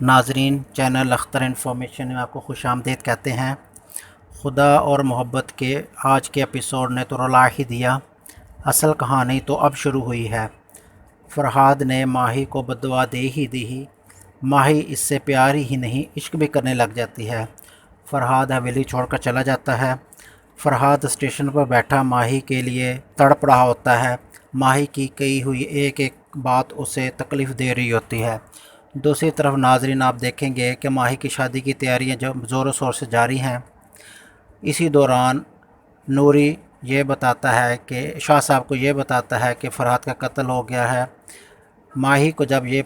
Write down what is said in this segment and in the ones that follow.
ناظرین، channel Akhtar information میں آپ کو خوش آمدید کہتے ہیں۔ خدا اور محبت کے آج کے ایپیسوڈ نے تو رلا ہی دیا، اصل کہانی تو اب شروع ہوئی ہے۔ فرحاد نے ماہی کو بددعا دے ہی دی، ماہی اس سے پیار ہی نہیں عشق بھی کرنے لگ جاتی ہے۔ فرحاد حویلی چھوڑ کر چلا جاتا ہے۔ فرحاد اسٹیشن پر بیٹھا ماہی کے لیے تڑپ رہا ہوتا ہے۔ ماہی کی کہی ہوئی ایک ایک بات اسے تکلیف دے رہی ہوتی ہے۔ دوسری طرف ناظرین، آپ دیکھیں گے کہ ماہی کی شادی کی تیاریاں جو زور و شور سے جاری ہیں۔ اسی دوران نوری یہ بتاتا ہے کہ شاہ صاحب کو یہ بتاتا ہے کہ فرحاد کا قتل ہو گیا ہے۔ ماہی کو جب یہ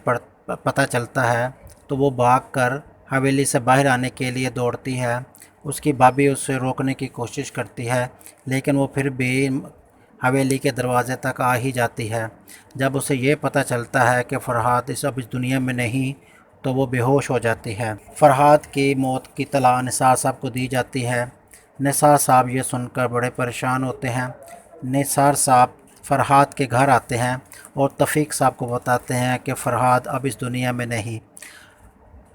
پتہ چلتا ہے تو وہ بھاگ کر حویلی سے باہر آنے کے لیے دوڑتی ہے۔ اس کی بھابھی اسے روکنے کی کوشش کرتی ہے، لیکن وہ پھر بھی حویلی کے دروازے تک آ ہی جاتی ہے۔ جب اسے یہ پتہ چلتا ہے کہ فرحاد اب اس دنیا میں نہیں تو وہ بے ہوش ہو جاتی ہے۔ فرحاد کی موت کی اطلاع نثار صاحب کو دی جاتی ہے۔ نثار صاحب یہ سن کر بڑے پریشان ہوتے ہیں۔ نثار صاحب فرحاد کے گھر آتے ہیں اور توفیق صاحب کو بتاتے ہیں کہ فرحاد اب اس دنیا میں نہیں۔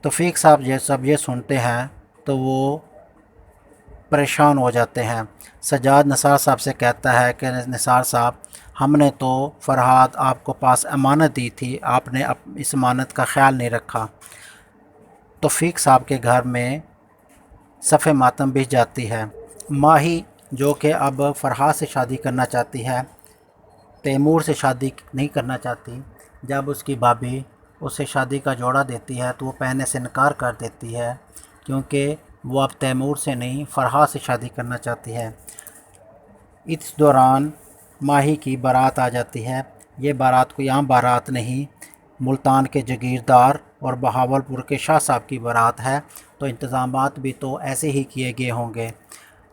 توفیق صاحب یہ سنتے ہیں تو وہ پریشان ہو جاتے ہیں۔ سجاد نثار صاحب سے کہتا ہے کہ نثار صاحب، ہم نے تو فرحاد آپ کو پاس امانت دی تھی، آپ نے اس امانت کا خیال نہیں رکھا۔ توفیق صاحب کے گھر میں صف ماتم بچھ جاتی ہے۔ ماہی جو کہ اب فرحاد سے شادی کرنا چاہتی ہے، تیمور سے شادی نہیں کرنا چاہتی، جب اس کی بھابھی اسے شادی کا جوڑا دیتی ہے تو وہ پہننے سے انکار کر دیتی ہے، کیونکہ وہ اب تیمور سے نہیں فرحاد سے شادی کرنا چاہتی ہے۔ اس دوران ماہی کی بارات آ جاتی ہے۔ یہ بارات کوئی عام بارات نہیں، ملتان کے جگیردار اور بہاولپور کے شاہ صاحب کی بارات ہے، تو انتظامات بھی تو ایسے ہی کیے گئے ہوں گے۔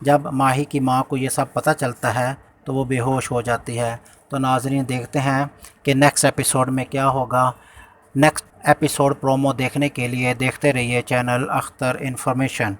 جب ماہی کی ماں کو یہ سب پتہ چلتا ہے تو وہ بے ہوش ہو جاتی ہے۔ تو ناظرین، دیکھتے ہیں کہ نیکسٹ ایپیسوڈ میں کیا ہوگا۔ نیکسٹ ایپیسوڈ پرومو دیکھنے کے لیے دیکھتے رہیے چینل اختر انفارمیشن۔